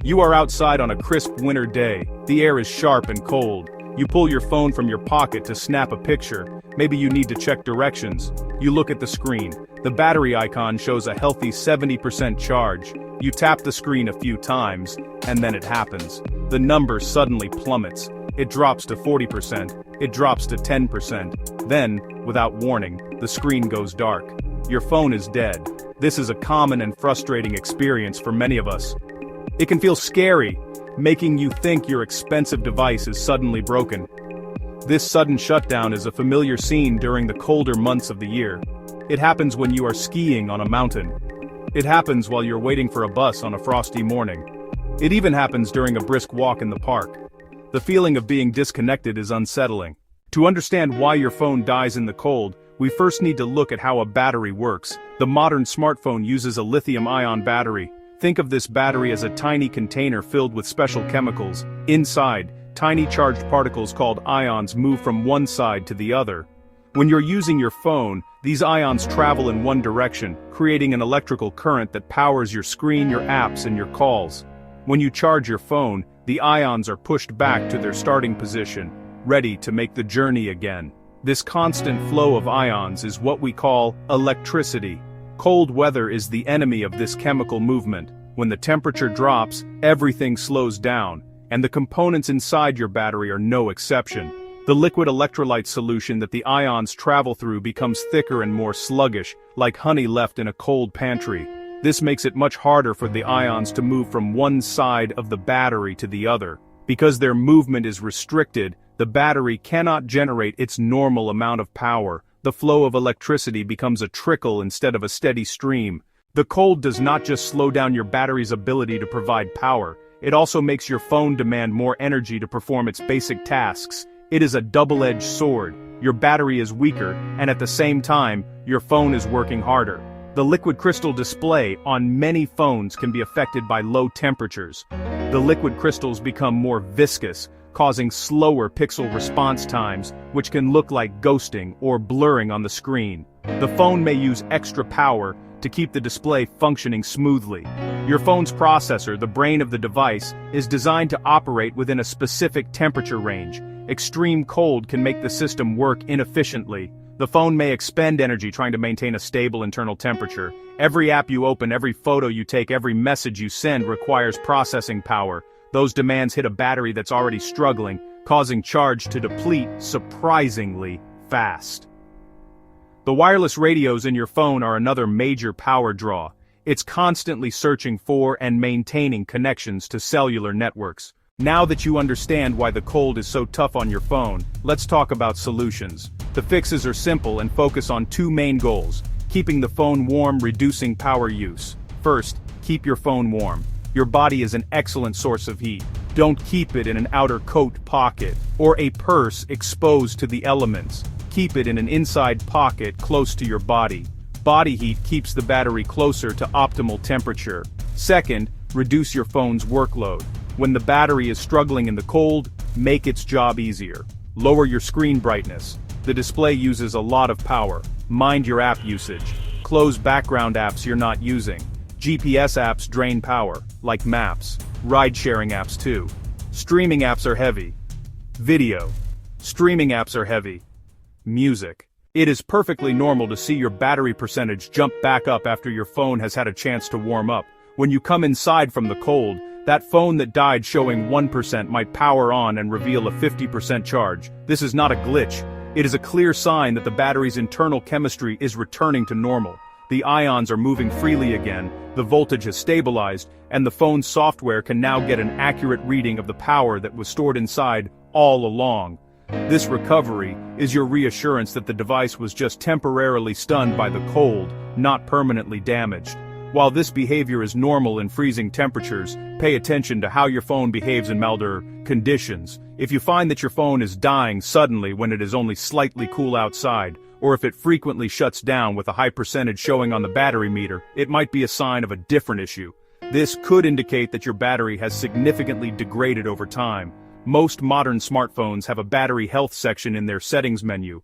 You are outside on a crisp winter day. The air is sharp and cold. You pull your phone from your pocket to snap a picture. Maybe you need to check directions. You look at the screen. The battery icon shows a healthy 70% charge. You tap the screen a few times, and then it happens. The number suddenly plummets. It drops to 40%. It drops to 10%. Then, without warning, the screen goes dark. Your phone is dead. This is a common and frustrating experience for many of us. It can feel scary, making you think your expensive device is suddenly broken. This sudden shutdown is a familiar scene during the colder months of the year. It happens when you are skiing on a mountain. It happens while you're waiting for a bus on a frosty morning. It even happens during a brisk walk in the park. The feeling of being disconnected is unsettling. To understand why your phone dies in the cold, we first need to look at how a battery works. The modern smartphone uses a lithium-ion battery. Think of this battery as a tiny container filled with special chemicals. Inside, tiny charged particles called ions move from one side to the other. When you're using your phone, these ions travel in one direction, creating an electrical current that powers your screen, your apps, and your calls. When you charge your phone, the ions are pushed back to their starting position, ready to make the journey again. This constant flow of ions is what we call electricity. Cold weather is the enemy of this chemical movement. When the temperature drops, everything slows down, and the components inside your battery are no exception. The liquid electrolyte solution that the ions travel through becomes thicker and more sluggish, like honey left in a cold pantry. This makes it much harder for the ions to move from one side of the battery to the other. Because their movement is restricted, the battery cannot generate its normal amount of power. The flow of electricity becomes a trickle instead of a steady stream. The cold does not just slow down your battery's ability to provide power, it also makes your phone demand more energy to perform its basic tasks. It is a double-edged sword. Your battery is weaker, and at the same time, your phone is working harder. The liquid crystal display on many phones can be affected by low temperatures. The liquid crystals become more viscous, causing slower pixel response times, which can look like ghosting or blurring on the screen. The phone may use extra power to keep the display functioning smoothly. Your phone's processor, the brain of the device, is designed to operate within a specific temperature range. Extreme cold can make the system work inefficiently. The phone may expend energy trying to maintain a stable internal temperature. Every app you open, every photo you take, every message you send requires processing power. Those demands hit a battery that's already struggling, causing charge to deplete surprisingly fast. The wireless radios in your phone are another major power draw. It's constantly searching for and maintaining connections to cellular networks. Now that you understand why the cold is so tough on your phone, let's talk about solutions. The fixes are simple and focus on two main goals: keeping the phone warm, reducing power use. First, keep your phone warm. Your body is an excellent source of heat. Don't keep it in an outer coat pocket or a purse exposed to the elements. Keep it in an inside pocket close to your body. Body heat keeps the battery closer to optimal temperature. Second, reduce your phone's workload. When the battery is struggling in the cold, make its job easier. Lower your screen brightness. The display uses a lot of power. Mind your app usage. Close background apps you're not using. GPS apps drain power, like maps. Ride-sharing apps too. Streaming apps are heavy. Video. Streaming apps are heavy. Music. It is perfectly normal to see your battery percentage jump back up after your phone has had a chance to warm up. When you come inside from the cold, that phone that died showing 1% might power on and reveal a 50% charge. This is not a glitch. It is a clear sign that the battery's internal chemistry is returning to normal. The ions are moving freely again, the voltage has stabilized, and the phone's software can now get an accurate reading of the power that was stored inside all along. This recovery is your reassurance that the device was just temporarily stunned by the cold, not permanently damaged. While this behavior is normal in freezing temperatures, pay attention to how your phone behaves in milder conditions. If you find that your phone is dying suddenly when it is only slightly cool outside, or if it frequently shuts down with a high percentage showing on the battery meter, it might be a sign of a different issue. This could indicate that your battery has significantly degraded over time. Most modern smartphones have a battery health section in their settings menu.